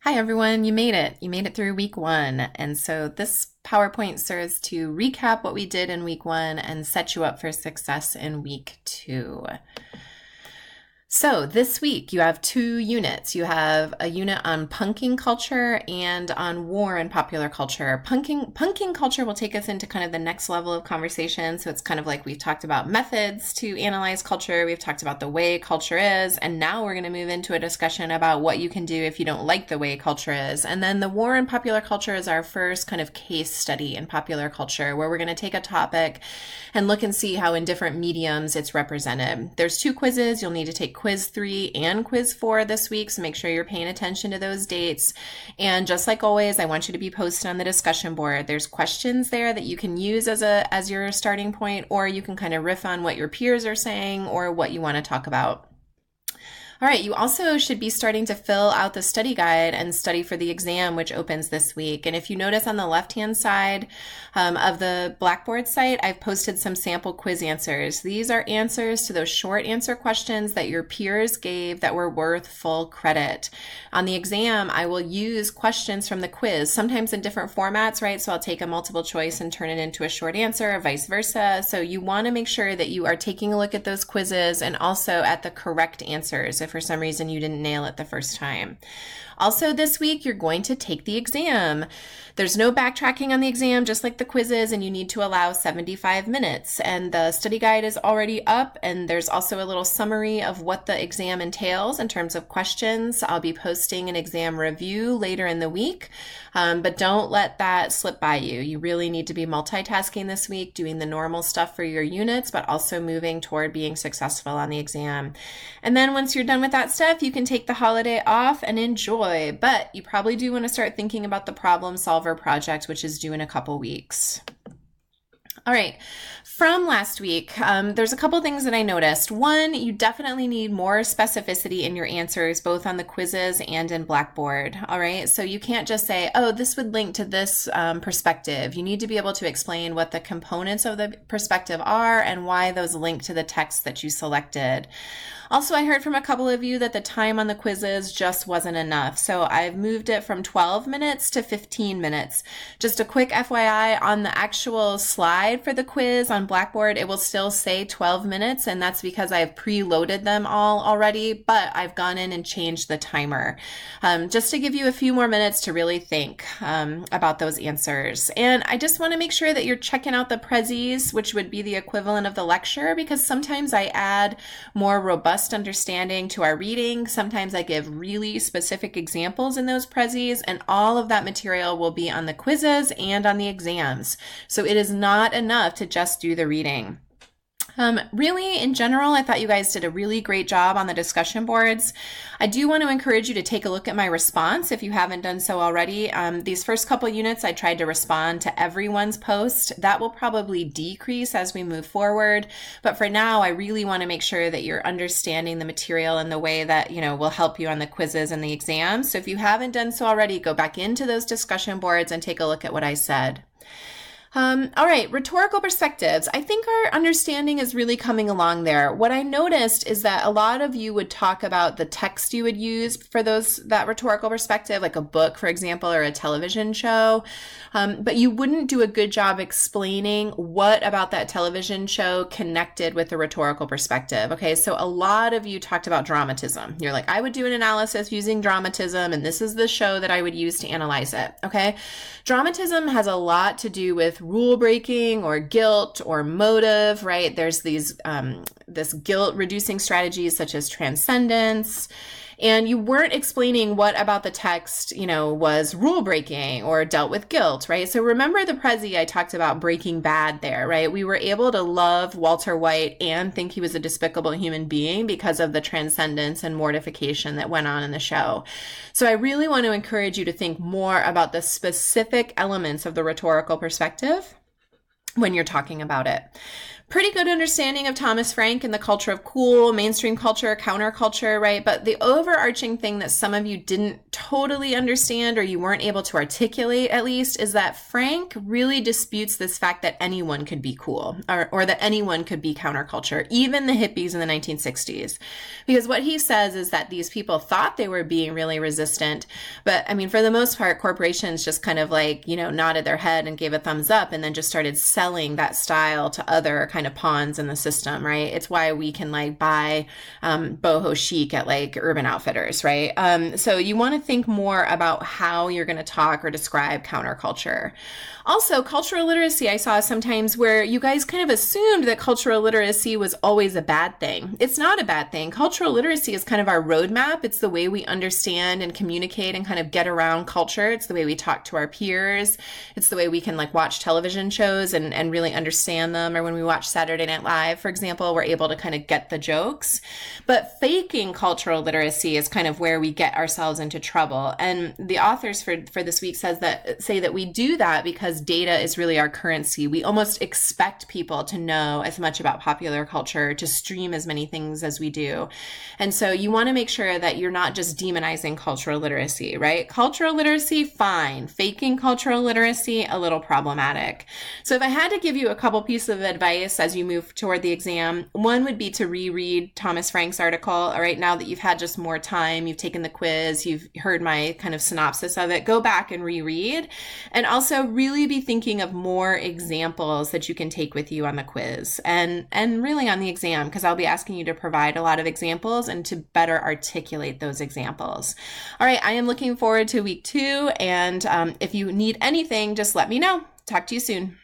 Hi everyone, you made it. You made it through week one. And so this PowerPoint serves to recap what we did in week one and set you up for success in week two. So this week you have two units. You have a unit on punking culture and on war in popular culture. Punking culture will take us into kind of the next level of conversation. So it's kind of like we've talked about methods to analyze culture. We've talked about the way culture is. And now we're going to move into a discussion about what you can do if you don't like the way culture is. And then the war in popular culture is our first kind of case study in popular culture, where we're going to take a topic and look and see how in different mediums it's represented. There's two quizzes. You'll need to take quiz 3 and quiz 4 this week, so make sure you're paying attention to those dates. And just like always, I want you to be posted on the discussion board. There's questions there that you can use as your starting point, or you can kind of riff on what your peers are saying or what you want to talk about. All right, you also should be starting to fill out the study guide and study for the exam, which opens this week. And if you notice on the left-hand side of the Blackboard site, I've posted some sample quiz answers. These are answers to those short answer questions that your peers gave that were worth full credit. On the exam, I will use questions from the quiz, sometimes in different formats, right? So I'll take a multiple choice and turn it into a short answer, or vice versa. So you want to make sure that you are taking a look at those quizzes and also at the correct answers if for some reason you didn't nail it the first time. Also this week, you're going to take the exam. There's no backtracking on the exam, just like the quizzes, and you need to allow 75 minutes. And the study guide is already up, and there's also a little summary of what the exam entails in terms of questions. I'll be posting an exam review later in the week, but don't let that slip by you. You really need to be multitasking this week, doing the normal stuff for your units, but also moving toward being successful on the exam. And then once you're done with that stuff, you can take the holiday off and enjoy. But you probably do want to start thinking about the problem solver project, which is due in a couple weeks. All right, from last week, there's a couple things that I noticed. One, you definitely need more specificity in your answers, both on the quizzes and in Blackboard. All right, so you can't just say, oh, this would link to this perspective. You need to be able to explain what the components of the perspective are and why those link to the text that you selected. Also, I heard from a couple of you that the time on the quizzes just wasn't enough. So I've moved it from 12 minutes to 15 minutes. Just a quick FYI, on the actual slide for the quiz on Blackboard, it will still say 12 minutes, and that's because I've preloaded them all already, but I've gone in and changed the timer just to give you a few more minutes to really think about those answers. And I just want to make sure that you're checking out the prezzies, which would be the equivalent of the lecture, because sometimes I add more robust understanding to our reading. Sometimes I give really specific examples in those prezzies, and all of that material will be on the quizzes and on the exams. So it is not enough to just do the reading. Really, in general, I thought you guys did a really great job on the discussion boards. I do want to encourage you to take a look at my response if you haven't done so already. These first couple units, I tried to respond to everyone's post. That will probably decrease as we move forward. But for now, I really want to make sure that you're understanding the material in the way that, will help you on the quizzes and the exams. So if you haven't done so already, go back into those discussion boards and take a look at what I said. All right, rhetorical perspectives. I think our understanding is really coming along there. What I noticed is that a lot of you would talk about the text you would use for that rhetorical perspective, like a book, for example, or a television show, but you wouldn't do a good job explaining what about that television show connected with the rhetorical perspective. Okay, so a lot of you talked about dramatism. You're like, I would do an analysis using dramatism, and this is the show that I would use to analyze it. Okay, dramatism has a lot to do with rule breaking or guilt or motive, right? There's this guilt reducing strategies such as transcendence. And you weren't explaining what about the text, was rule breaking or dealt with guilt, right? So remember the Prezi I talked about Breaking Bad there, right? We were able to love Walter White and think he was a despicable human being because of the transcendence and mortification that went on in the show. So I really want to encourage you to think more about the specific elements of the rhetorical perspective when you're talking about it. pretty good understanding of Thomas Frank and the culture of cool, mainstream culture, counterculture, right? But the overarching thing that some of you didn't totally understand, or you weren't able to articulate at least, is that Frank really disputes this fact that anyone could be cool, or that anyone could be counterculture, even the hippies in the 1960s. Because what he says is that these people thought they were being really resistant, but I mean, for the most part, corporations just kind of like, nodded their head and gave a thumbs up and then just started selling that style to other kind of pawns in the system, right? It's why we can like buy boho chic at like Urban Outfitters, right? So you want to think more about how you're going to talk or describe counterculture. Also, cultural literacy, I saw sometimes where you guys kind of assumed that cultural literacy was always a bad thing. It's not a bad thing. Cultural literacy is kind of our roadmap. It's the way we understand and communicate and kind of get around culture. It's the way we talk to our peers. It's the way we can like watch television shows and really understand them. Or when we watch Saturday Night Live, for example, we're able to kind of get the jokes. But faking cultural literacy is kind of where we get ourselves into trouble. And the authors for this week say that we do that because data is really our currency. We almost expect people to know as much about popular culture, to stream as many things as we do. And so you want to make sure that you're not just demonizing cultural literacy, right? Cultural literacy, fine. Faking cultural literacy, a little problematic. So if I had to give you a couple pieces of advice as you move toward the exam, one would be to reread Thomas Frank's article. All right, now that you've had just more time, you've taken the quiz, you've heard my kind of synopsis of it, go back and reread. And also really be thinking of more examples that you can take with you on the quiz and really on the exam, because I'll be asking you to provide a lot of examples and to better articulate those examples. All right, I am looking forward to week 2. And if you need anything, just let me know. Talk to you soon.